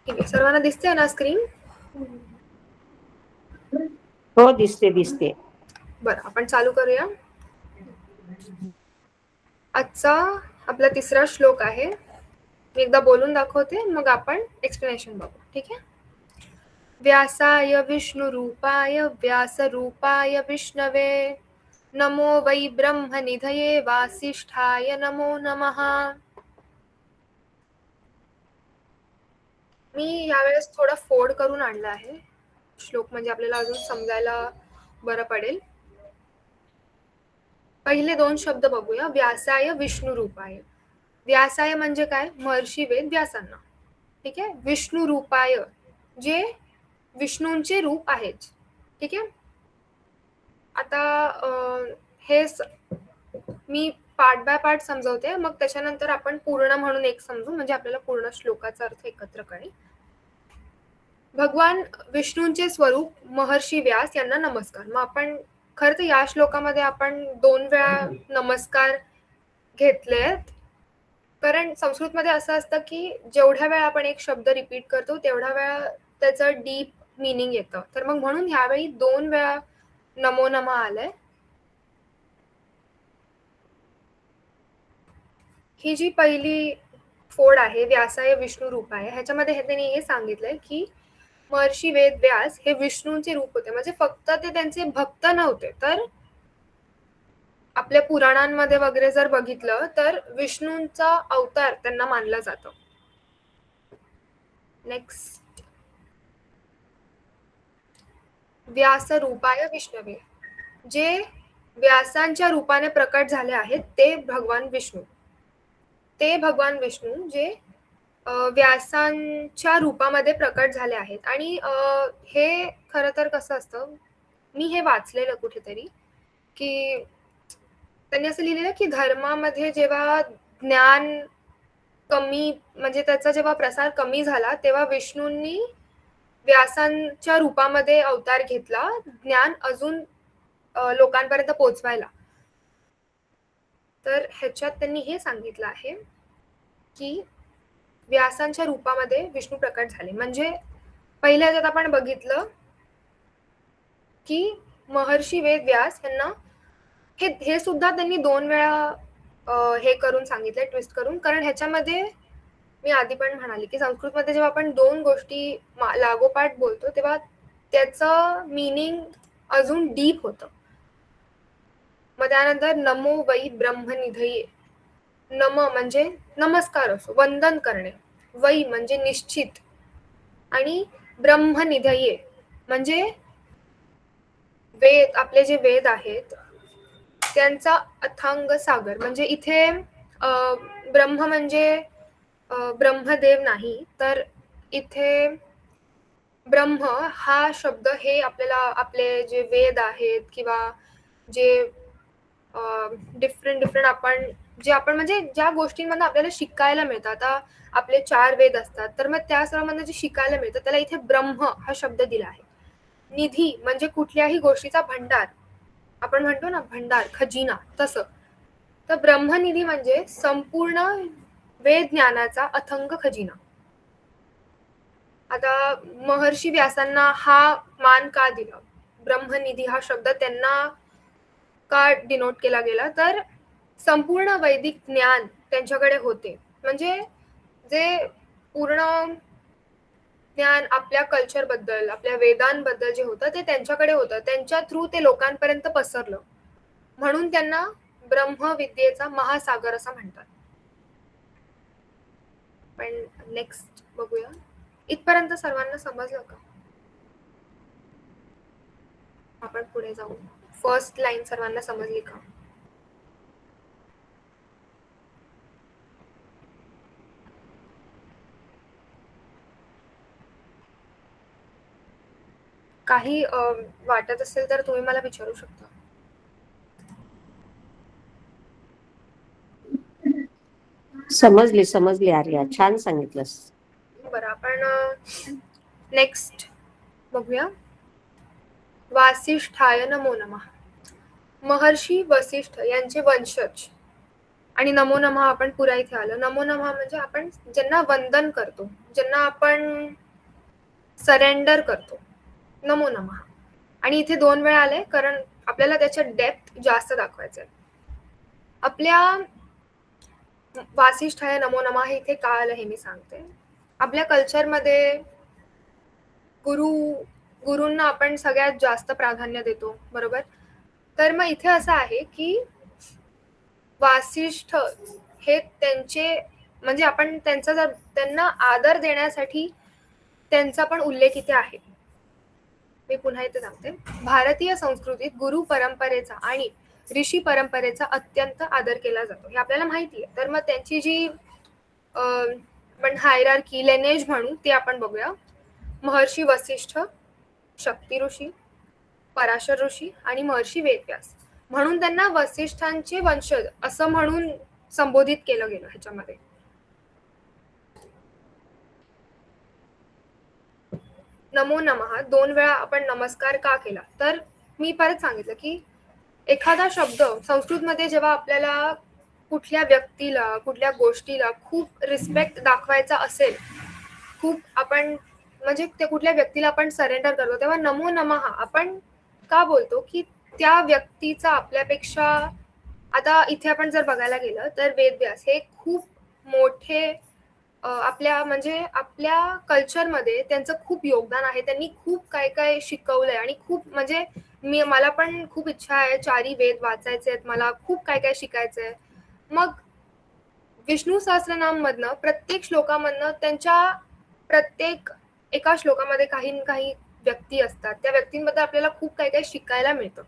ठीक आहे, सर्वांना दिसते ना स्क्रीन? हो, दिसते. बरं, आपण चालू करूया. आजचा आपला तिसरा श्लोक आहे. मी एकदा बोलून दाखवते, मग आपण एक्सप्लेनेशन बघू. ठीक आहे. व्यासाय विष्णुरूपाय व्यासरूपाय विष्णवे नमो वै ब्रह्मनिधये वासिष्ठाय नमो नमः. मी यावेळेस थोडा फोड करून आणला आहे श्लोक, म्हणजे आपल्याला अजून समजायला बरं पडेल. पहिले दोन शब्द बघूया. व्यासाय विष्णुरूपाय. व्यासाय म्हणजे काय? महर्षी वेद व्यासांना. ठीक आहे. विष्णू रूपाय, जे विष्णूंचे रूप आहेत. ठीक आहे. आता हे मी पार्ट बाय पार्ट समजवते, मग त्याच्यानंतर आपण पूर्ण म्हणून एक समजू, म्हणजे आपल्याला पूर्ण श्लोकाचा अर्थ एकत्र कळेल. भगवान विष्णूंचे स्वरूप महर्षी व्यास यांना नमस्कार. मग आपण खरं तर या श्लोकामध्ये आपण 2 वेळा नमस्कार घेतलेत, कारण संस्कृतमध्ये असं असतं की जेवढ्या वेळा आपण एक शब्द रिपीट करतो तेवढ्या वेळा त्याचं डीप मिनिंग येतं. तर मग म्हणून ह्यावेळी 2 वेळा नमो नमः आलंय. ही जी पहिली फोड आहे, व्यासाय विष्णू रूपाय, ह्याच्यामध्ये त्यांनी हे सांगितलंय की महर्षी वेद व्यास हे विष्णूंचे रूप होते. म्हणजे फक्त ते त्यांचे भक्त नव्हते, तर आपल्या पुराणांमध्ये वगैरे जर बघितलं तर विष्णूंचा अवतार त्यांना मानलं जातं. नेक्स्ट, व्यास रूपाय विष्णवे, जे व्यासांच्या रूपाने प्रकट झाले आहेत ते भगवान विष्णू. ते भगवान विष्णू जे व्यासांच्या रूपामध्ये प्रकट झाले आहेत. आणि हे खरं तर कसं असतं, मी हे वाचलेलं कुठेतरी की त्यांनी असं लिहिलेलं की धर्मामध्ये जेव्हा ज्ञान कमी, म्हणजे त्याचा जेव्हा प्रसार कमी झाला, तेव्हा विष्णूंनी व्यासांच्या रूपामध्ये अवतार घेतला, ज्ञान अजून लोकांपर्यंत पोहोचवायला. तर ह्याच्यात त्यांनी हे सांगितलं आहे की व्यासांच्या रूपामध्ये विष्णू प्रकट झाले. म्हणजे पहिल्या ह्याच्यात आपण बघितलं की महर्षी वेद व्यास यांना हे सुद्धा त्यांनी 2 वेळा हे करून सांगितलंय, ट्विस्ट करून. कारण ह्याच्यामध्ये मी आधी पण म्हणाले की संस्कृतमध्ये जेव्हा आपण 2 गोष्टी लागोपाठ बोलतो तेव्हा त्याचं मीनिंग अजून डीप होतं. मग त्यानंतर नमो वै ब्रह्मनिधये. नम म्हणजे नमस्कार असो, वंदन करणे. वै म्हणजे निश्चित, आणि ब्रह्मनिधये म्हणजे वेद, आपले जे वेद आहेत त्यांचा अथांग सागर. म्हणजे इथे ब्रह्म म्हणजे ब्रह्मदेव नाही, तर इथे ब्रह्म हा शब्द हे आपल्याला आपले जे वेद आहेत किंवा जे डिफरंट आपण म्हणजे ज्या गोष्टींमधून आपल्याला शिकायला मिळतं. आता आपले 4 वेद असतात, तर मग त्या सर्वांमधून जे शिकायला मिळतं त्याला इथे ब्रह्म हा शब्द दिला आहे. निधी म्हणजे कुठल्याही गोष्टीचा भंडार, आपण म्हणतो ना भंडार, खजिना, तसं. तर ब्रह्मनिधी म्हणजे संपूर्ण वेद ज्ञानाचा अथंग खजिना. आता महर्षी व्यासांना हा मान का दिला, ब्रह्मनिधी हा शब्द त्यांना का डिनोट केला गेला, तर संपूर्ण वैदिक ज्ञान त्यांच्याकडे होते. म्हणजे जे पूर्ण ज्ञान आपल्या कल्चर बद्दल, आपल्या वेदांबद्दल जे होतं ते त्यांच्याकडे होतं. त्यांच्या थ्रू ते लोकांपर्यंत पसरलं, म्हणून त्यांना ब्रह्मविद्येचा महासागर असं म्हणतात. पण नेक्स्ट बघूया. इथपर्यंत सर्वांना समजलं का? आपण पुढे जाऊ. फर्स्ट लाईन सर्वांना समजली का? काही वाटत असेल तर तुम्ही मला विचारू शकता. समजली आर्या, छान सांगितलंस. बरं, आपण नेक्स्ट बघूया. वासिष्ठाय नमो नमः. महर्षी वसिष्ठ यांचे वंशज आणि नमो नमः आपण पुरा इथे आलं. नमो नमः म्हणजे आपण ज्यांना वंदन करतो, ज्यांना आपण सरेंडर करतो, नमो नमः. आणि इथे 2 वेळा आले कारण आपल्याला त्याच्या डेप्थ जास्त दाखवायचं आहे. आपल्या वासिष्ठाय नमो नमः हे इथे का आलं हे मी सांगते. आपल्या कल्चरमध्ये गुरूंना आपण सगळ्यात जास्त प्राधान्य देतो, बरोबर? तर मग इथे असं आहे की वासिष्ठ हे त्यांचे म्हणजे आपण त्यांचा जर त्यांना आदर देण्यासाठी त्यांचा पण उल्लेख इथे आहे. मी पुन्हा इथे सांगते. भारतीय संस्कृतीत गुरु परंपरेचा आणि ऋषी परंपरेचा अत्यंत आदर केला जातो, हे आपल्याला माहिती आहे. तर मग त्यांची जी आपण हायरार्की लेनेज म्हणू ते आपण बघूया. महर्षी वसिष्ठ, शक्ती ऋषी, पराशर ऋषी आणि महर्षी वेदव्यास म्हणून त्यांना वसिष्ठांचे वंशज असं म्हणून संबोधित केलं गेलं ह्याच्यामध्ये. नमो नमः 2 वेळा आपण नमस्कार का केला, तर मी परत सांगितलं की एखादा शब्द संस्कृतमध्ये जेव्हा आपल्याला कुठल्या व्यक्तीला, कुठल्या गोष्टीला खूप रिस्पेक्ट दाखवायचा असेल, खूप आपण म्हणजे त्या कुठल्या व्यक्तीला आपण सरेंडर करतो, तेव्हा नमो नमः आपण का बोलतो की त्या व्यक्तीचा आपल्यापेक्षा आता इथे आपण जर बघायला गेलं तर वेदव्यास हे खूप मोठे आपल्या म्हणजे आपल्या कल्चरमध्ये त्यांचं खूप योगदान आहे. त्यांनी खूप काय काय शिकवलंय आणि खूप म्हणजे मला पण खूप इच्छा आहे चारी वेद वाचायचे आहेत, मला खूप काय काय शिकायचंय. मग विष्णू सहस्त्रनाम मधनं प्रत्येक श्लोकामधनं त्यांच्या प्रत्येक एका श्लोकामध्ये काही न काही व्यक्ती असतात, त्या व्यक्तींबद्दल आपल्याला खूप काही काही शिकायला मिळतं.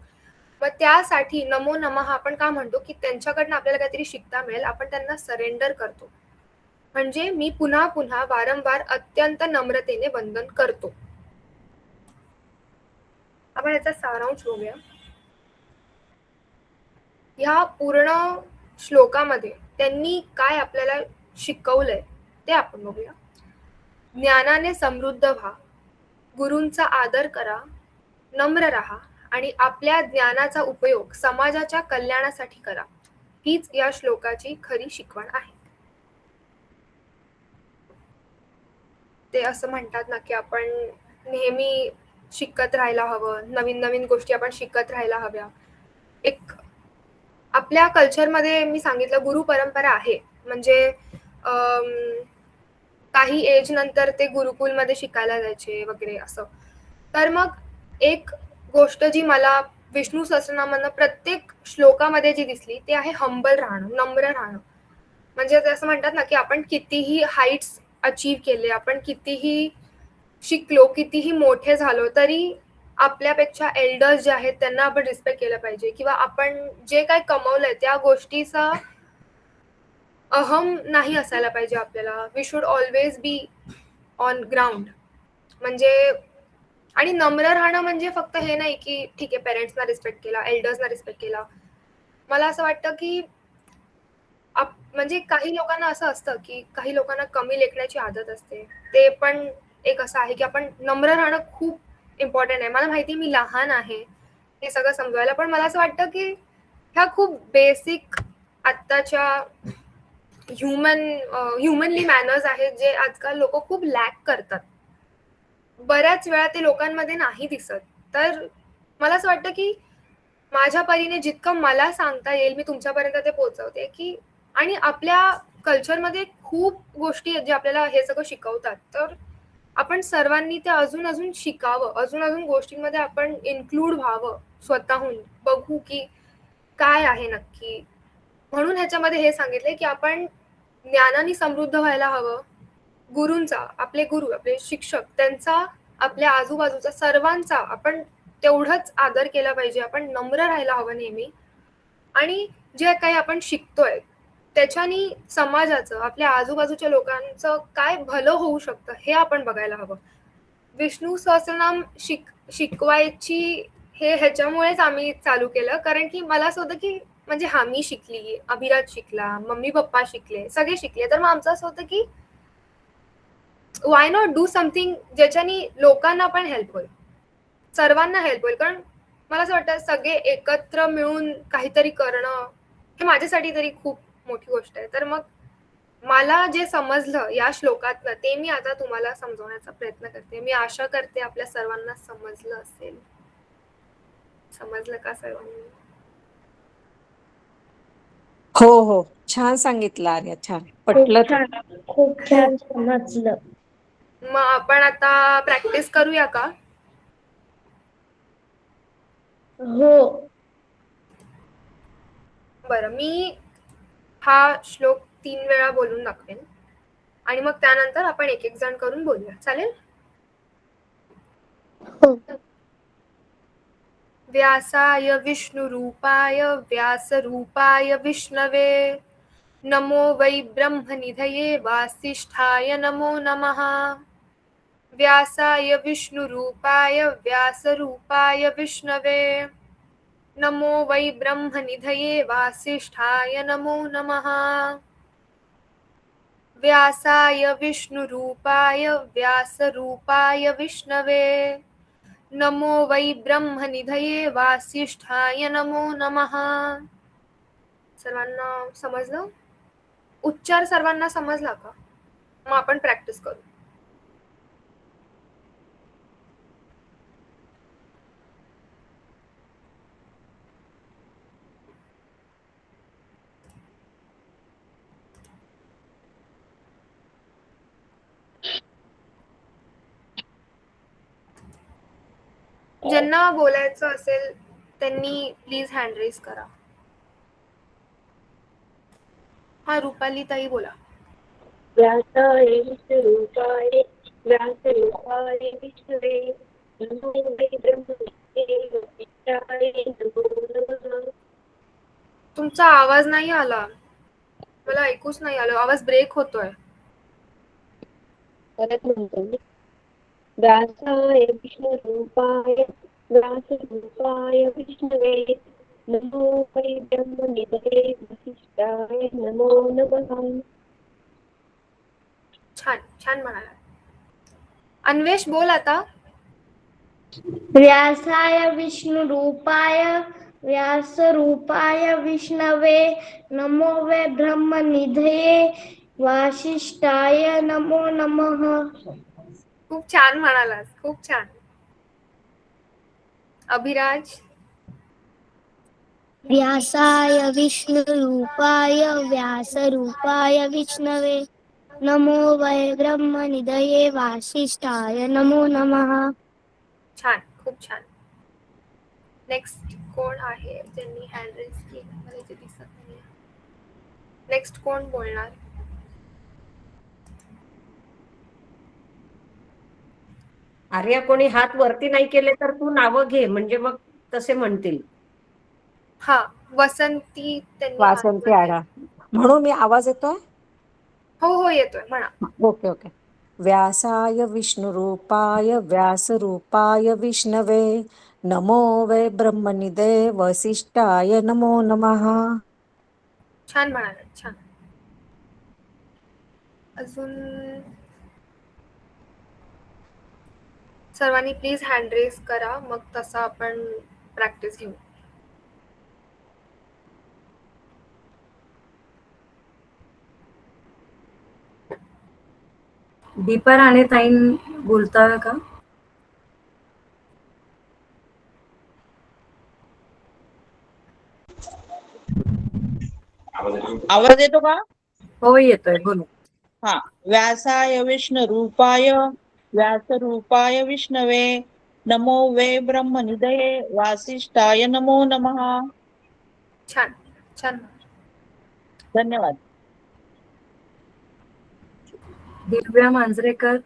मग त्यासाठी नमो नमः आपण का म्हणतो की त्यांच्याकडनं आपल्याला काहीतरी शिकता मिळेल, आपण त्यांना सरेंडर करतो. म्हणजे मी पुन्हा पुन्हा वारंवार अत्यंत नम्रतेने वंदन करतो. आपण याचा सारांश बघूया. ह्या पूर्ण श्लोकामध्ये त्यांनी काय आपल्याला शिकवलंय ते आपण बघूया. ज्ञानाने समृद्ध व्हा, गुरूंचा आदर करा, नम्र राहा आणि आपल्या ज्ञानाचा उपयोग समाजाच्या कल्याणासाठी करा. हीच या श्लोकाची खरी शिकवण आहे. ते असं म्हणतात ना की आपण नेहमी शिकत राहायला हवं, नवीन नवीन गोष्टी आपण शिकत राहायला हव्या. एक आपल्या कल्चरमध्ये मी सांगितलं गुरु परंपरा आहे, म्हणजे काही एज नंतर ते गुरुकुलमध्ये शिकायला जायचे वगैरे असं. तर मग एक गोष्ट जी मला विष्णू सहस्त्रनामानं प्रत्येक श्लोकामध्ये जी दिसली ते आहे हंबल राहणं, नम्र राहणं. म्हणजे ते असं म्हणतात ना की आपण कितीही हाईट्स अचीव केले, आपण कितीही शिकलो, कितीही मोठे झालो, तरी आपल्यापेक्षा एल्डर्स जे आहेत त्यांना आपण रिस्पेक्ट केलं पाहिजे किंवा आपण जे काही कमवलंय त्या गोष्टीचा अहम नाही असायला पाहिजे आपल्याला. We should always be on ground. म्हणजे आणि नम्र राहणं म्हणजे फक्त हे नाही की ठीक आहे पेरेंट्सना रिस्पेक्ट केला, एल्डर्सना रिस्पेक्ट केला. मला असं वाटतं की म्हणजे काही लोकांना असं असतं की काही लोकांना कमी लेखण्याची आदत असते. ते पण एक असं आहे की आपण नम्र राहणं खूप इम्पॉर्टंट आहे. मला माहिती मी लहान आहे हे सगळं समजवायला, पण मला असं वाटतं की ह्या खूप बेसिक आत्ताच्या ह्युमनली मॅनर्स आहेत जे आजकाल लोक खूप लॅक करतात. बऱ्याच वेळा ते लोकांमध्ये नाही दिसत. तर मला असं वाटतं की माझ्या परीने जितकं मला सांगता येईल मी तुमच्यापर्यंत ते पोहोचवते की आणि आपल्या कल्चरमध्ये खूप गोष्टी आहेत जे आपल्याला हे सगळं शिकवतात. तर आपण सर्वांनी ते अजून अजून शिकावं, अजून अजून गोष्टींमध्ये आपण इन्क्लूड व्हावं, स्वतःहून बघू की काय आहे नक्की. म्हणून ह्याच्यामध्ये हे सांगितले की आपण ज्ञानाने समृद्ध व्हायला हवं. गुरूंचा, आपले गुरु, आपले शिक्षक, त्यांचा आपल्या आजूबाजूचा सर्वांचा आपण तेवढंच आदर केला पाहिजे. आपण नम्र राहायला हवं नेहमी. आणि जे काही आपण शिकतोय त्याच्यानी समाजाचं, आपल्या आजूबाजूच्या लोकांचं काय भलं होऊ शकतं हे आपण बघायला हवं. विष्णू सहस्त्रनाम शिकवायची हे ह्याच्यामुळेच आम्ही चालू केलं, कारण की मला असं होतं की म्हणजे मी शिकली, अभिराज शिकला, मम्मी पप्पा शिकले, सगळे शिकले. तर मग आमचं असं होतं की वाय नॉट डू समथिंग ज्याच्यानी लोकांना पण हेल्प होईल, सर्वांना हेल्प होईल. कारण मला असं वाटतं सगळे एकत्र मिळून काहीतरी करणं हे माझ्यासाठी तरी खूप मोठी गोष्ट आहे. तर मग मला जे समजलं या श्लोकातनं ते मी आता तुम्हाला समजवण्याचा प्रयत्न करते. मी आशा करते आपल्या सर्वांना समजलं असेल. समजलं का सर्वांना? हो हो, छान सांगितलं आर्या, छान पटलं ते. खूप छान समजलं. मग आपण आता प्रॅक्टिस करूया का? हो. बरं, मी हा श्लोक 3 वेळा बोलून दाखवेन आणि मग त्यानंतर आपण एक एक जण करून बोलूया. चालेल? हो. व्यासाय विष्णुरूपाय व्यासरूपाय विष्णवे नमो वै ब्रह्मनिधये वासिष्ठाय नमो नमः. व्यासाय विष्णुरूपाय व्यासरूपाय विष्णवे नमो वै ब्रह्मनिधये वासिष्ठाय नमो नमः. व्यासाय विष्णुरूपाय व्यासरूपाय विष्णवे नमो वै ब्रह्मनिधये वासिष्ठाय नमो नमः. सर्वांना समजलं? उच्चार सर्वांना समजला का? मग आपण प्रॅक्टिस करू. ज्यांना बोलायचं असेल त्यांनी प्लीज हँड रेज करा. हा, रुपाली ताई बोला. व्यासाय विष्णुरूपाय व्यासरूपाय विष्णवे नमो वै ब्रह्मनिधये वासिष्ठाय नमो नमः. तुमचा आवाज नाही आला, मला ऐकूच नाही आलं. आवाज ब्रेक होतोय. परत म्हणतो मी. व्यासाय विष्णुरूपाय व्यासरूपाय विष्णवे नमो वै ब्रह्मनिधये वासिष्ठाय नमो नमः. छान छान म्हणाला. अन्वेष बोल आता. व्यासाय विष्णुरूपाय व्यासरूपाय विष्णवे नमो वै ब्रह्मनिधये वासिष्ठाय नमो नमः. खूप छान म्हणालास, खूप छान. अभिराज. व्यासाय विष्णुरूपाय व्यासरूपाय विष्णवे नमो वै ब्रह्मनिधये वासिष्ठाय नमो नमः. छान, खूप छान. नेक्स्ट कोण आहे ज्यांनी हँड रेज केलं? मला इथे दिसत नाही. नेक्स्ट कोण बोलणार? आर्या, कोणी हात वरती नाही केले तर तू नावं घे, म्हणजे मग तसे म्हणतील. हा, वसंती त्यांनी हात वासंती वर आढा. म्हणून मी आवाज येतोय? हो हो येतोय, म्हणा. Okay okay. व्यासाय विष्णुरूपाय व्यासरूपाय विष्णवे नमो वै ब्रह्मनिधये वसिष्ठाय नमो नमः. छान म्हणाला, छान. अजून सर्वांनी प्लीज हँड रेज करा, मग तसा आपण प्रॅक्टिस घेऊ. दीपा राणे ताई बोलताय का? आवाज येतो का? हो येतोय, बोला. हा. व्यासाय विष्णुरूपाय व्यासरूपाय विष्णवे नमो वै ब्रह्मनिधये वासिष्ठाय नमो नमः. छान छान. धन्यवाद. दिव्या मांजरेकर.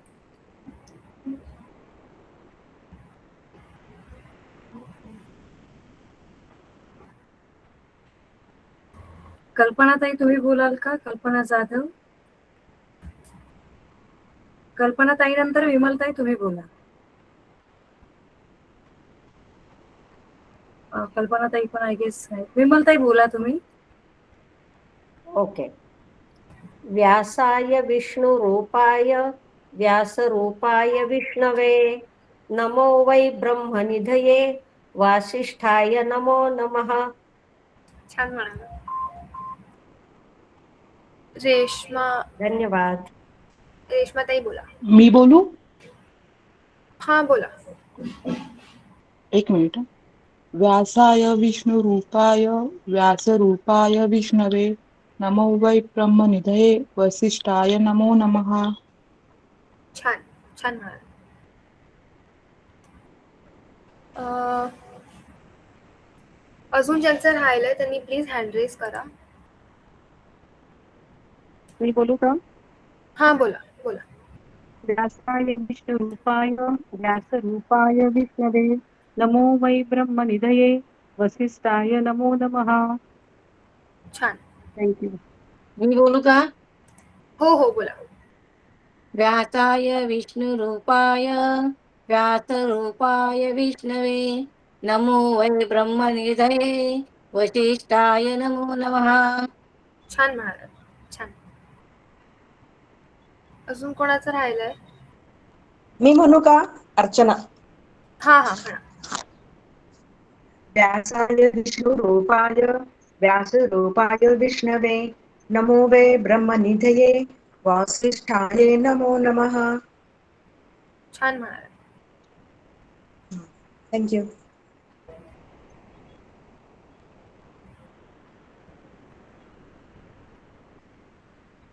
कल्पना ताई तुम्ही बोलाल का? कल्पना जाधव. कल्पना ताई नंतर विमल ताई तुम्ही बोला. कल्पना ताई पण आय गेस आहे. विमल ताई बोला तुम्ही. ओके. व्यासाय विष्णुरूपाय व्यासरूपाय विष्णवे नमो वै ब्रह्मनिधये वासिष्ठाय नमो नमः. छान म्हणाला. रेश्मा धन्यवाद. रेश्माताई बोला. मी बोलू? हा बोला. एक मिनिट. व्यासाय विष्णुरूपाय व्यासरूपाय विष्णवे नमो वै ब्रह्मनिधये वसिष्ठाय नमो नमः. छान छान म्हणाल. अजून ज्यांचं राहिलंय त्यांनी प्लीज हँड रेज करा. मी बोलू का? हा बोला बोला. व्यासाय विष्णुरूपाय व्यासरूपाय विष्णवे नमो वै ब्रह्मनिधये वसिष्ठाय नमो नमः. छान. थँक्यू. मी बोलू का? हो हो बोला. व्यासाय विष्णुरूपाय व्यासरूपाय विष्णवे नमो वै ब्रह्मनिधये वसिष्ठाय नमो नमः. छान म्हणाल. छान. अजून कोणाचं राहिलंय? मी म्हणू का? अर्चना. हा हा म्हणा. व्यासाय विष्णुरूपाय व्यासरूपाय विष्णवे नमो वै ब्रह्मनिधये वासिष्ठाय नमो नमः. छान म्हणाल. थँक्यू.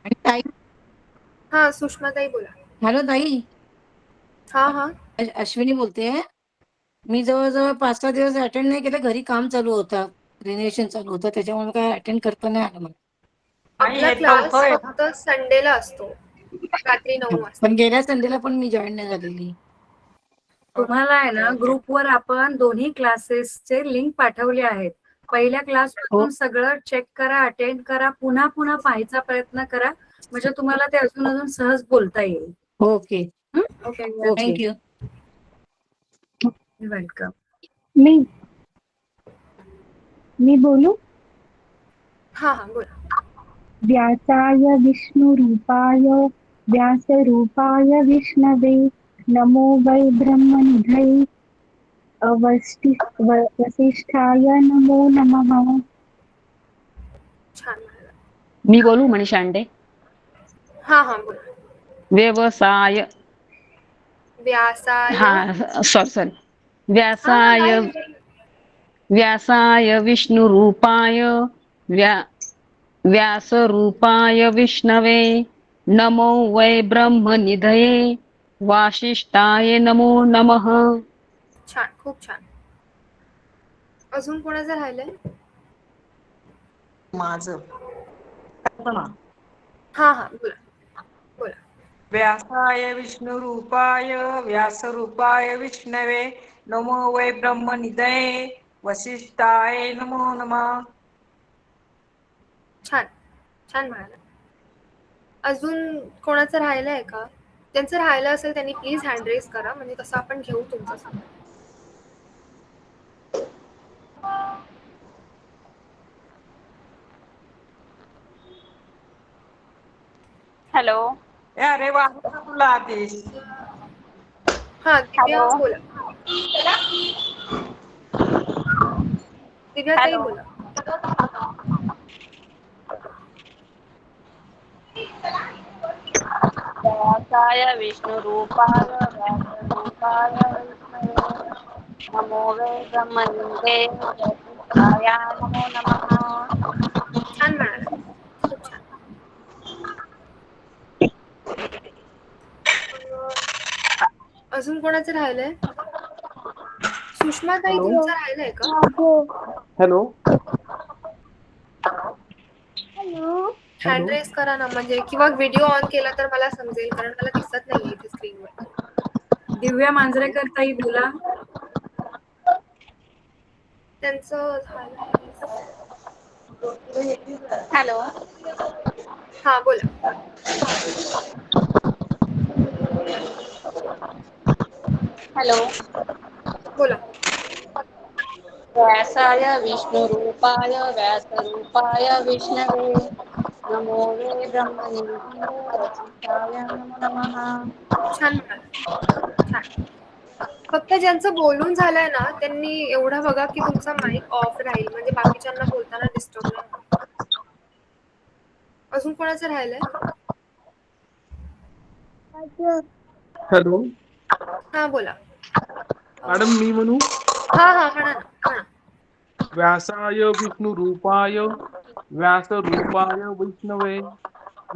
आणि ताई, हा सुषमाताई बोला. हॅलो ताई, हा हा. अश्विनी बोलते. मी जवळजवळ 5-6 दिवस अटेंड नाही केलं. घरी काम चालू होतं, रिनोव्हेशन चालू होतं, त्याच्यामुळे काय अटेंड करता नाही आलं मला. आपला क्लास फक्त संडेला असतो रात्री 9 वाजता. पण गेल्या संडेला पण मी जॉईन नाही झालेली. तुम्हाला आहे ना ग्रुपवर आपण दोन्ही क्लासेसचे लिंक पाठवले आहेत. पहिल्या क्लासपासून सगळं चेक करा, अटेंड करा, पुन्हा पुन्हा पाहायचा प्रयत्न करा, म्हणजे तुम्हाला ते अजून सहज बोलता येईल. Okay okay, thank you. वेलकम. मी बोलू? हा हा बोला. व्यासाय विष्णुरूपाय व्यासरूपाय विष्णवे नमो वै ब्रह्मनिधये वसिष्ठाय नमो नमः. छान म्हणाल. मी बोलू मनीषा अंडे? हा हा बोला. व्यवसाय व्यासाय सॉरी हा हा व्यासाय काय व्यासाय विष्णुरूपाय व्यासरूपाय विष्णवे नमो वै ब्रह्मनिधये वासिष्ठाय नमो नमः. छान खूप छान. अजून कोणाचं राहिलंय? माझं हा हा बोला बोला. व्यासाय विष्णुरूपाय व्यासरूपाय विष्णवे नमो वै ब्रह्मनिधये वसिष्ठाय नमो नमः. छान छान म्हणाला. अजून कोणाचं राहिलंय का? त्यांचं राहिलं असेल त्यांनी प्लीज हँड रेज करा, म्हणजे तसं आपण घेऊ तुमचं सगळं. हॅलो. अरे वा, तुला आदेश. हा दिव्या हॅलो. बोला. दिव्या ताई हॅलो. बोला. व्यासाय विष्णुरूपाय व्यासरूपाय विष्णवे नमो वै ब्रह्मनिधये वसिष्ठाय नमो नमः. छान म्हणाला. खूप छान. अजून कोणाचं राहिलंय? सुषमा ताई हॅलो तुमचं राहिलंय का? हॅलो हँड रेज करा ना, म्हणजे किंवा व्हिडिओ ऑन केला तर मला समजेल, कारण मला दिसत नाहीये इथे स्क्रीनवर. दिव्या मांजरेकर ताई बोला. त्यांचं झालंय. हॅलो. हा बोला. हॅलो. बोला. व्यासाय विष्णुरूपाय व्यासरूपाय विष्णवे नमो वै ब्रह्मनिधये वसिष्ठाय नमो नमः. छान म्हणाला. छान. फक्त ज्यांचं बोलून झालंय ना त्यांनी एवढं बघा की तुमचा माईक ऑफ राहील, म्हणजे बाकीच्यांना बोलताना डिस्टर्ब नाही होणार. अजून कोणाचं राहिलंय? हॅलो हा बोला. मॅडम मी म्हणू हा म्हणा ना म्हणा. व्यासाय विष्णुरूपाय व्यासरूपाय विष्णवे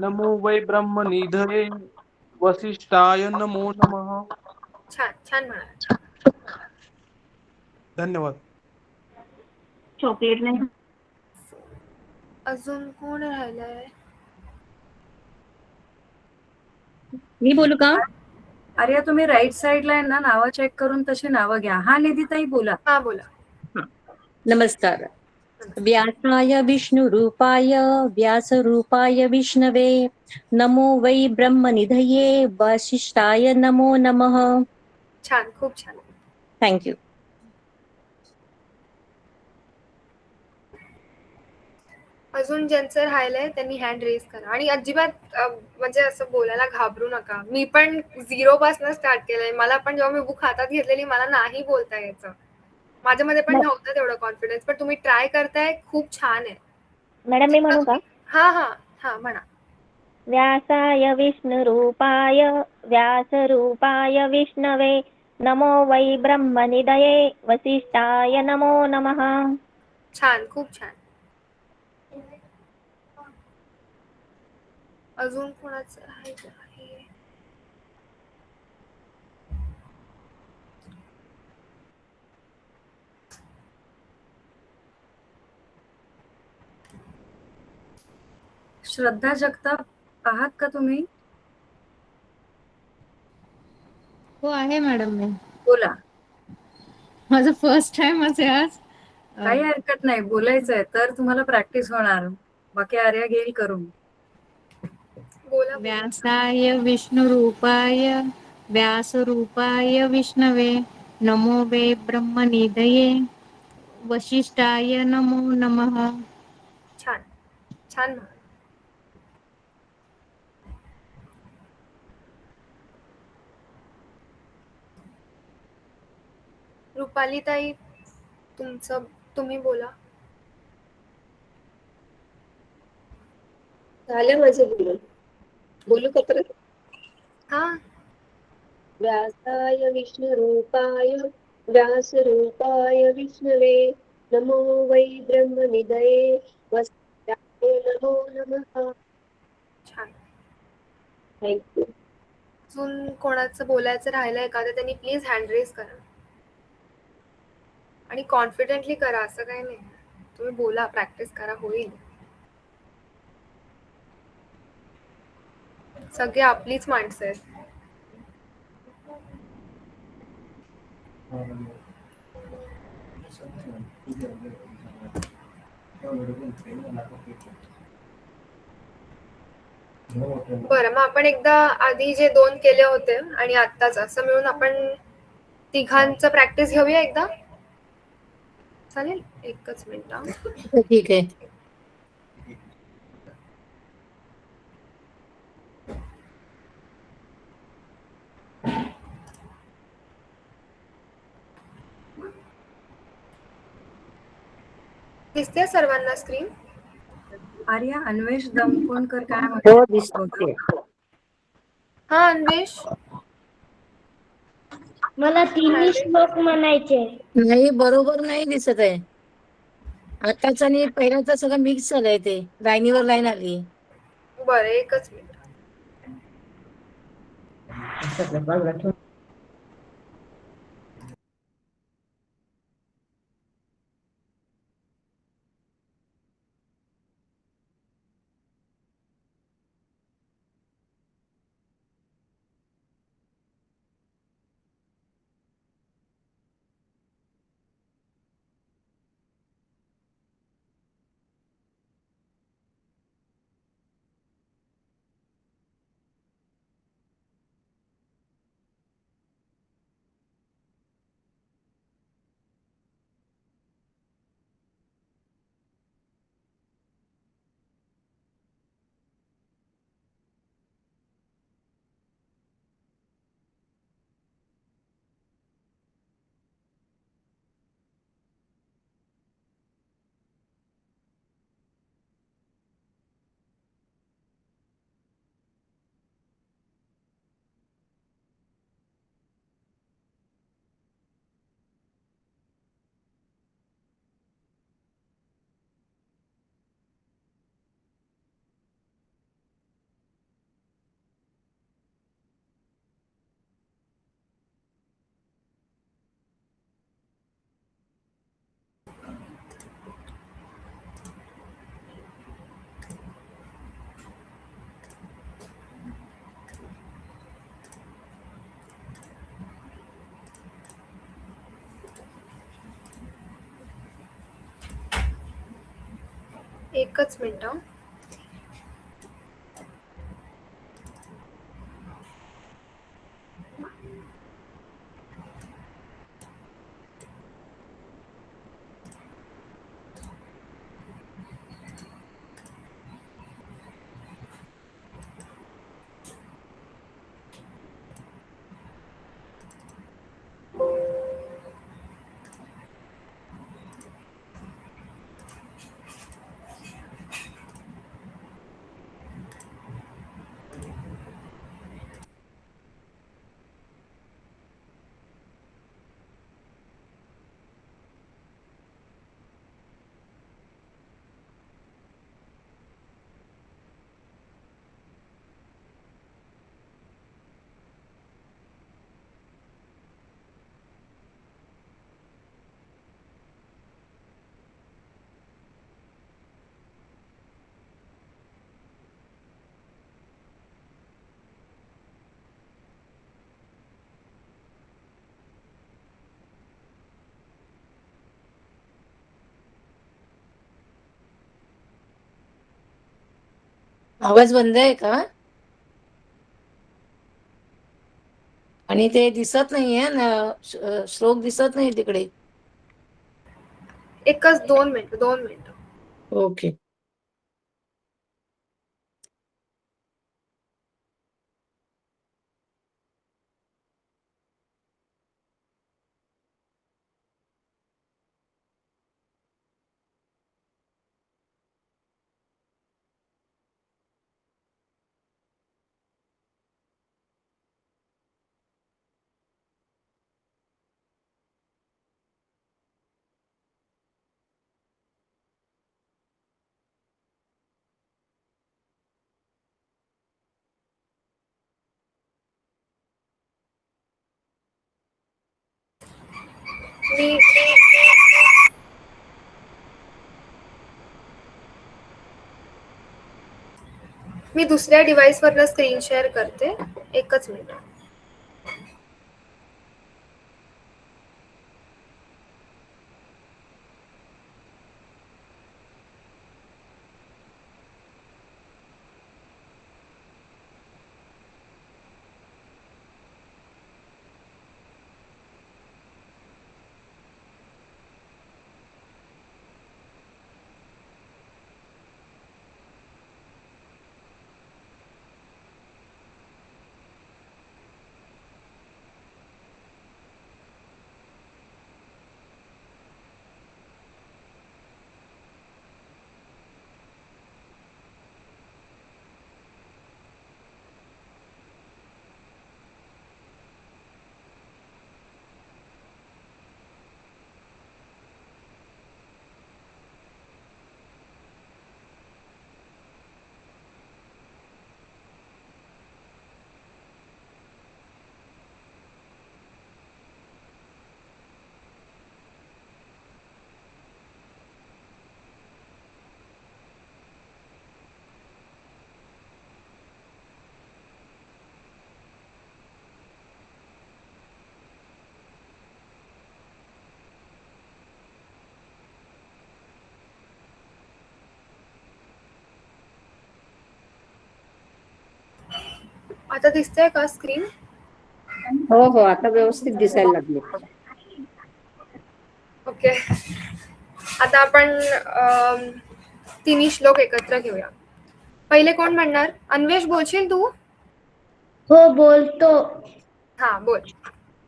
नमो वै ब्रह्मनिधये वसिष्ठाय नमो नमः. छान छान म्हणा. धन्यवाद. चॉकलेट नाही. अजून कोण राहिलंय? मी बोलू का? आर्या तुम्ही राईट साईडला आहे ना, नावं चेक करून तशी नावं घ्या. हा निधीताई बोला. हा बोला. नमस्कार. व्यासाय विष्णुरूपाय व्यासरूपाय विष्णवे नमो वै ब्रह्मनिधये वसिष्ठाय नमो नमः. छान, खूप छान. थँक्यू. अजून ज्यांचं राहिलंय त्यांनी हँड रेज करा आणि अजिबात म्हणजे असं बोलायला घाबरू नका. मी पण 0 पासून स्टार्ट केलंय. मला पण जेव्हा मी बुक हातात घेतलेली मला नाही बोलता यायचं. माझ्यामध्ये पण नव्हतं तेवढं कॉन्फिडन्स, पण तुम्ही ट्राय करताय, खूप छान आहे. मॅडम मी म्हणू का? हा म्हणा. व्यासाय विष्णुरूपाय व्यासरूपाय विष्णवे नमो वै ब्रह्मनिधये वसिष्ठाय नमो नमः. छान, खूप छान. अजून कोणाचं राहायचं आहे? श्रद्धा जगताप आहात का तुम्ही? हो आहे मॅडम मी. बोला. माझं फर्स्ट टाइमच आहे आज. काही हरकत नाही, बोलायचंय तर तुम्हाला प्रॅक्टिस होणार. बाकी आर्या घेईल करून. बोला. व्यासाय विष्णुरूपाय व्यासरूपाय विष्णवे नमो वे ब्रह्मनिधये वसिष्ठाय नमो नमः. छान छान. रुपाली ताई तुम्ही बोला. झालं माझं बोलून. बोलू का परत? हा. व्यासाय विष्णुरूपाय व्यासरूपाय विष्णवे नमो वै ब्रह्मनिधये वसिष्ठाय नमो नमः. छान. थँक्यू. अजून कोणाचं बोलायचं राहिलंय का तर त्यांनी प्लीज हँड रेज करा आणि कॉन्फिडेंटली करा. असं काही नाही, तुम्ही बोला, प्रॅक्टिस करा, होईल. सगळे आपलीच माणसं आहेत. बरं, मग आपण एकदा आधी जे 2 केले होते आणि आत्ताच असं मिळून आपण तिघांचं प्रॅक्टिस घेऊया एकदा. चालेल? एकच मिनिट. ठीक आहे. दिसते सर्वांना स्क्रीन? आर्या, अन्वेष दमकोणकर काय हो म्हणतो? दिसते. हा अन्वेष. मला तिन्ही श्लोक म्हणायचे. नाही बरोबर नाही दिसत आहे. आताच आणि पहिल्याच सगळं मिक्स झालंय, ते लाईनीवर लाईन आली. बरं, एकच मिनिट. एकच मिनिट. आवाज बंद आहे का? आणि ते दिसत नाहीये ना, श्लोक दिसत नाही तिकडे. एकच 2 मिनिट. ओके. मी मी दुसऱ्या डिव्हाइसवरनं स्क्रीन शेअर करते. एकच मिनिट. आता दिसतंय का स्क्रीन? हो हो, आता व्यवस्थित दिसायला लागले. ओके. आता आपण तिन्ही श्लोक एकत्र घेऊया. पहिले कोण म्हणणार? अन्वेष, बोलशील तू? हो बोलतो. हा, बोल.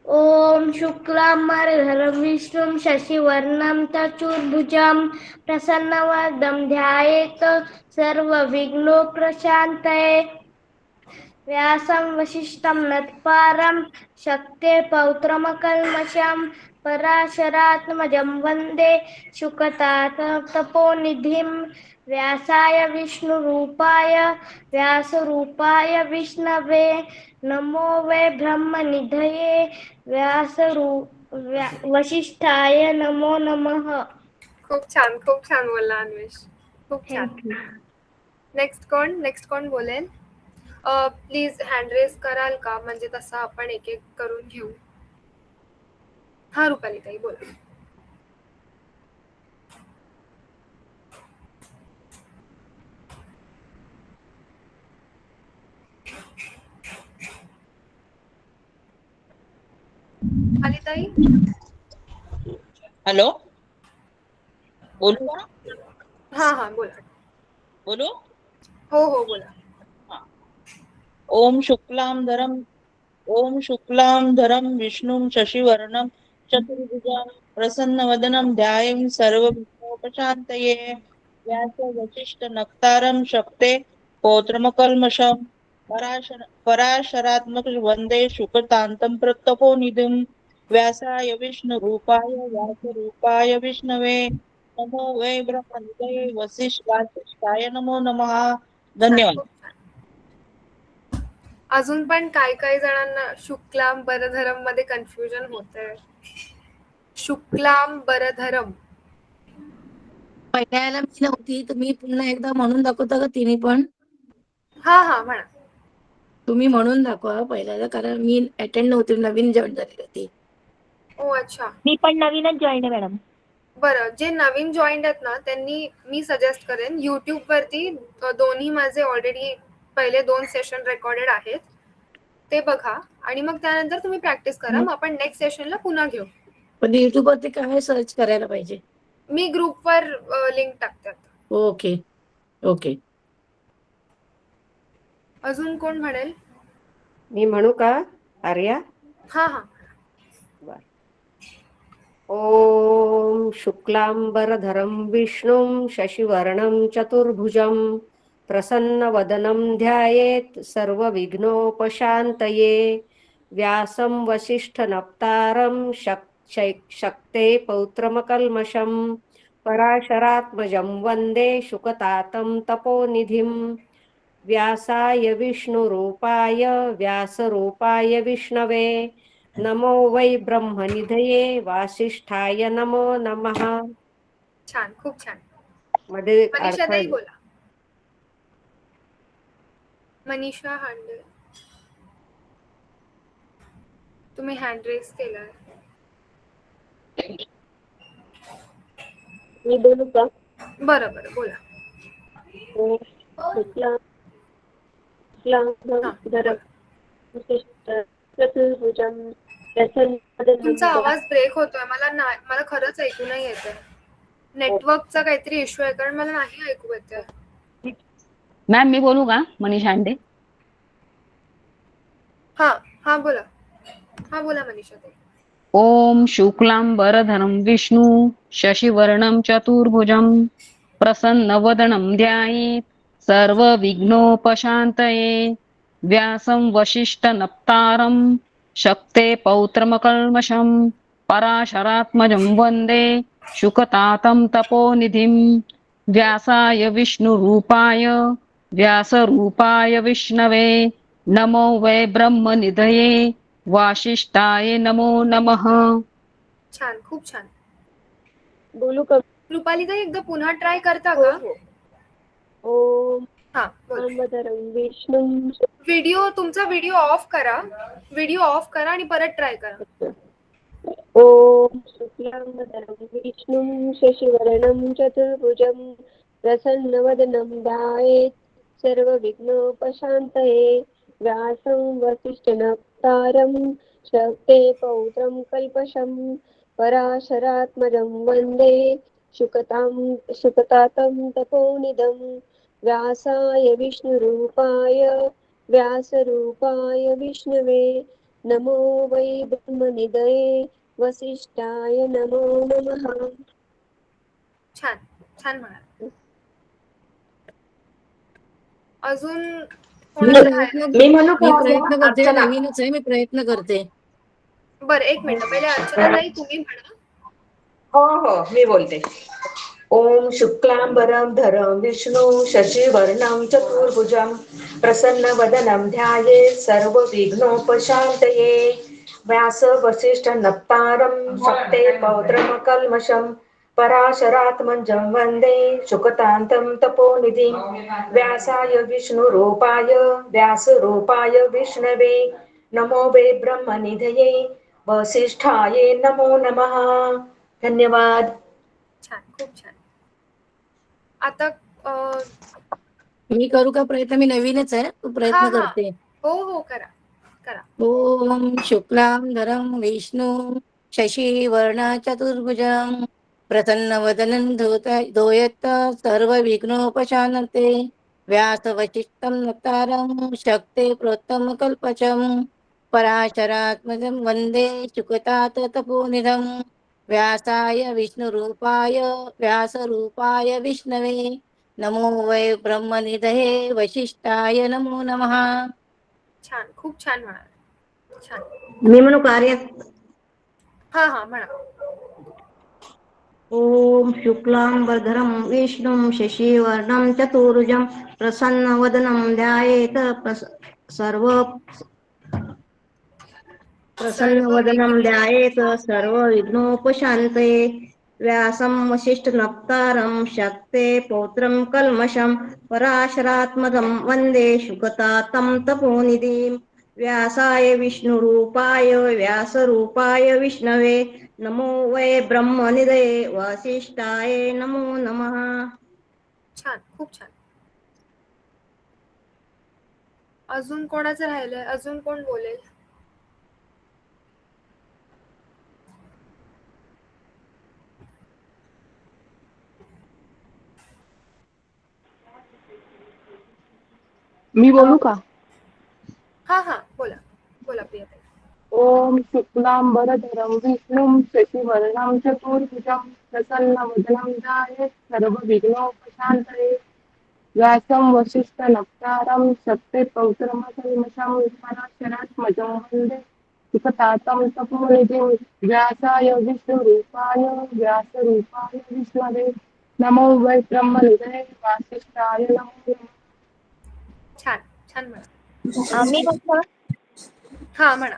ॐ शुक्लांबरधरं विष्णुं शशिवर्णं चतुर्भुजं प्रसन्नवदनं ध्यायेत् सर्वविघ्नोपशान्तये व्यासं वसिष्ठं नत्पारं शक्ते पौत्रमकल्मषं पराशरात्मजं वन्दे शुकतात् तपोनिधिं व्यासाय विष्णुरूपाय व्यासरूपाय विष्णवे नमो वै ब्रह्मनिधये वसिष्ठाय नमो नमः. खूप छान बोलला अन्वेष. खूप छान. थँक्यू. नेक्स्ट कोण बोलेल? प्लीज हँड रेस कराल का? म्हणजे तसं आपण एक एक करून घेऊ. हा, रुपाली ताई बोला. ताई? हॅलो, बोलू का? हा बोला. बोलू? हो बोला. ओम शुक्लांबरधरं विष्णुं शशिवर्णं चतुर्भुजं प्रसन्नवदनं ध्यायेत् सर्वविघ्नोपशान्तये व्यासवसिष्ठनप्तारं शक्ते पौत्रमकल्मषं पराशरात्मकं वन्दे शुकतान्तं प्रतपोनिधिं व्यासाय विष्णुरूपाय व्यासरूपाय विष्णवे नमो वै ब्रह्मनिधये वसिष्ठाय नमो नमः. धन्यवाद. खूप छान. अजून पण काही जणांना शुक्लाम बरधरम मध्ये कन्फ्युजन होतंय. शुक्लाम बरधरम. पहिल्याला मी नव्हती, तुम्ही पुन्हा एकदा म्हणून दाखवता का तिन्ही पण? हा म्हणा. तुम्ही म्हणून दाखवा पहिल्याला, कारण मी अटेंड नव्हती, नवीन जॉईन झाली होती. ओ अच्छा. मी पण नवीनच जॉईन आहे मॅडम. बरं, जे नवीन जॉईंड आहेत ना त्यांनी मी सजेस्ट करेन युट्यूब वरती दोन्ही माझे ऑलरेडी पहिले 2 सेशन रेकॉर्डेड आहेत, ते बघा आणि मग त्यानंतर तुम्ही प्रॅक्टिस करा. मग आपण नेक्स्ट सेशनला पुन्हा घेऊ. पण युट्यूब वरती काय सर्च करायला पाहिजे? मी ग्रुपवर लिंक टाकते आता. Okay okay. अजून कोण म्हणेल? मी म्हणू का आर्या? हा. ओम शुक्लांबरधरं विष्णुं शशिवर्णं चतुर्भुजं प्रसन्नवदनं ध्यायेत् सर्वविघ्नोपशान्तये व्यासं वसिष्ठनप्तारं शक्ते पौत्रमकल्मषं पराशरात्मजं वन्दे शुकतातं तपोनिधिं व्यासाय विष्णुरूपाय व्यासरूपाय विष्णवे नमो वै ब्रह्मनिधये वासिष्ठाय नमो नमः. छान, खूप छान. मध्ये मनीषा अर्थ ताई बोला. मनीषा हांडे, तुम्ही हँड रेस केलाय. मी बोलू का? बरं बोला. तुमचा आवाज ब्रेक होतोय. मला खरंच ऐकू नाही येतंय. नेटवर्कचा काहीतरी इश्यू आहे, कारण मला नाही ऐकू येतंय. मॅम मी बोलू का? मनीषा हांडे. हा बोला मनीषा ताई. ओम शुक्लांबरधरं विष्णु शशिवर्णं चतुर्भुजं प्रसन्नवदनं ध्यायेत् सर्वविघ्नोपशान्तये व्यासं वसिष्ठनप्तारं शक्ते पौत्रमकल्मषं पराशरात्मजं वन्दे शुकतातं तपोनिधिं व्यासाय विष्णुरूपाय व्यासरूपाय विष्णवे नमो वै ब्रह्मनिधये वासिष्ठाय नमो नमः. छान, खूप छान. बोलू का? कृपाली ताई एकदा पुन्हा ट्राय करता का? ओम बोला. विष्णू तुमचा व्हिडिओ ऑफ करा. आणि परत ट्राय करा. ओम शुक्लांबरधरं विष्णुं शशिवर्णं चतुर्भुजं प्रसन्नवदनं ध्यायेत् सर्वविघ्नोपशान्तये व्यासं वसिष्ठनप्तारं शक्ते पौत्रं कल्पषं पराशरात्मजं वन्दे शुकतातं तपोनिधं व्यासाय विष्णुरूपाय व्यासरूपाय विष्णवे नमो वै ब्रह्मनिधये वसिष्ठाय नमो नमः. छान म्हणाल. अजून मी म्हणू का? प्रयत्न करते. अर्चना. नवीनच आहे, मी प्रयत्न करते. बरं, एक मिनिट. पहिले अर्चना ताई तुम्ही म्हणा. हो मी बोलते. ओम शुक्लांबरधरं विष्णु शशिवर्णं चतुर्भुजं प्रसन्नवदनं ध्यायेत् सर्वविघ्नोपशान्तये व्यास वसिष्ठ नप्तारं शक्ते पौत्रमकल्मषं पराशरात्मजं वन्दे शुकतान्तं तपोनिधिं व्यासाय विष्णुरूपाय व्यासरूपाय विष्णवे नमो वै ब्रह्मनिधये वसिष्ठाय नमो नमः. धन्यवाद. छान, खूप छान. आता मी करू का प्रयत्न? मी नवीनच आहे, प्रयत्न करते. हो करा. ओम शुक्लांबरधरं विष्णु शशिवर्णं चतुर्भुजं प्रसन्नवदनं ध्यायेत् सर्वविघ्नोपशान्ते व्यासवसिष्ठं नतारं शक्ते प्रोत्तमकल्पचं पराशरात्मजं वन्दे शुकतात् तपोनिधं व्यासाय विष्णुरूपाय व्यासरूपाय विष्णवे नमो वै ब्रह्मनिधये वसिष्ठाय नमो नमः. छान, खूप छान म्हणाल. छान. मी म्हणू कार्य. हा म्हणा. ओम शुक्लांबरधरं विष्णुं शशिवर्णं चतुर्भुजं प्रसन्नवदनं ध्यायेत् प्रसन्नवदनं ध्यायेत् सर्वविघ्नोपशान्ते व्यासं वसिष्ठनप्तारं शक्ते पौत्रं कल्मषं पराशरात्मजं वन्दे शुकतातं तपोनिधिं व्यासाय विष्णुरूपाय व्यासरूपाय विष्णवे नमो वै ब्रह्मनिधये वसिष्ठाय नमो नमः. छान, खूप छान. अजून कोणाचं राहिलंय? अजून कोण बोलेल? मी बोलू का? हा बोला बोला प्रिया. ओम शुक्लांबरधरं विष्णुं शशिवर्णं चतुर्भुजं प्रसन्नवदनं ध्यायेत् सर्वविघ्नोपशान्तये व्यासं वसिष्ठनप्तारं शक्ते पौत्रमकल्मषं पराशरात्मजं वन्दे शुकतातं तपोनिधिं व्यासाय विष्णुरूपाय व्यासरूपाय विष्णवे नमो वै ब्रह्मनिधये वासिष्ठाय नमो नमः. छान छान म्हणा. मी म्हटलं हा म्हणा.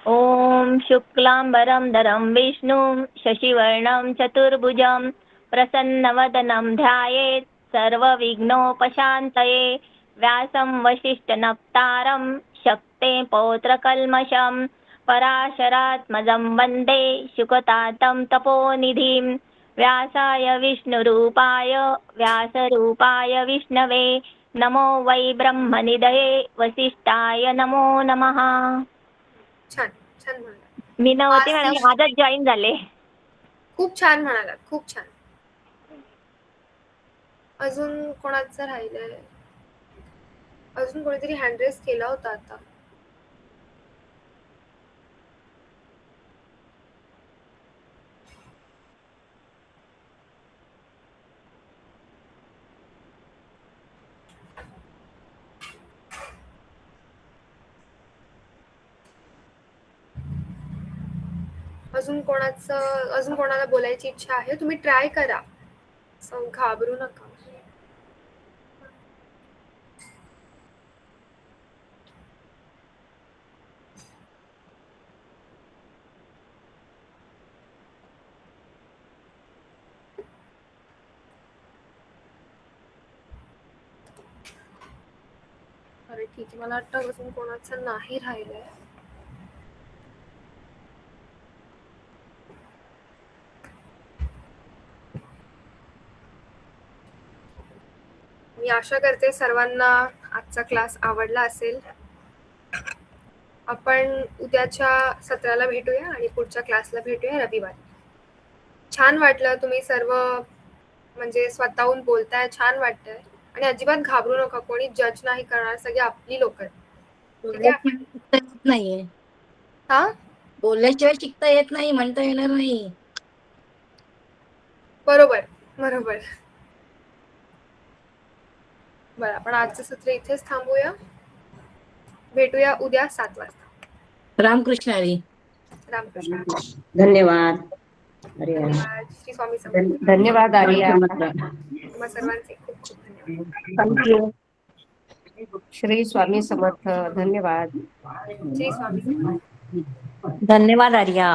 ओम शुक्लांबरं धरं विष्णुं शशिवर्णं चतुर्भुजं प्रसन्नवदनं ध्यायेत् सर्वविघ्नोपशान्तये व्यासं वसिष्ठनप्तारं शक्ते पौत्रकल्मषं पराशरात्मजं वन्दे शुकतातं तपोनिधिं व्यासाय विष्णुरूपाय व्यासरूपाय विष्णवे नमो वै ब्रह्मनिधये वसिष्ठाय नमो नमः. छान छान म्हणाला. मी नव्हती मॅडम, आजच जॉईन झाले. खूप छान म्हणाला, खूप छान. अजून कोणाचं राहिलंय? अजून कोणीतरी हँड रेस केला होता आता. अजून कोणाला बोलायची इच्छा आहे? तुम्ही ट्राय करा, घाबरू नका. अरे ठीक आहे, मला वाटतं अजून कोणाचं नाही राहिलंय. मी आशा करते सर्वांना आजचा क्लास आवडला असेल. आपण उद्याच्या सत्राला भेटूया आणि पुढच्या क्लासला भेटूया रविवारी. छान वाटलं, तुम्ही सर्व म्हणजे स्वतःहून बोलताय, छान वाटतंय. आणि अजिबात घाबरू नका, कोणी जज नाही करणार, सगळी आपली लोक आहेत. नाहीये हा, बोलल्याशिवाय शिकता येत नाही, म्हणता येणार नाही. बरोबर बरोबर. बरं, आपण आजचं सत्र इथेच थांबूया. भेटूया उद्या 7 वाजता. रामकृष्ण हरी. रामकृष्ण. धन्यवाद. धन्यवाद. श्री स्वामी समर्थ. धन्यवाद आर्या. तुम्हा सर्वांचे खूप खूप धन्यवाद. थँक्यू. श्री स्वामी समर्थ. धन्यवाद. श्री स्वामी समर्थ. धन्यवाद आर्या.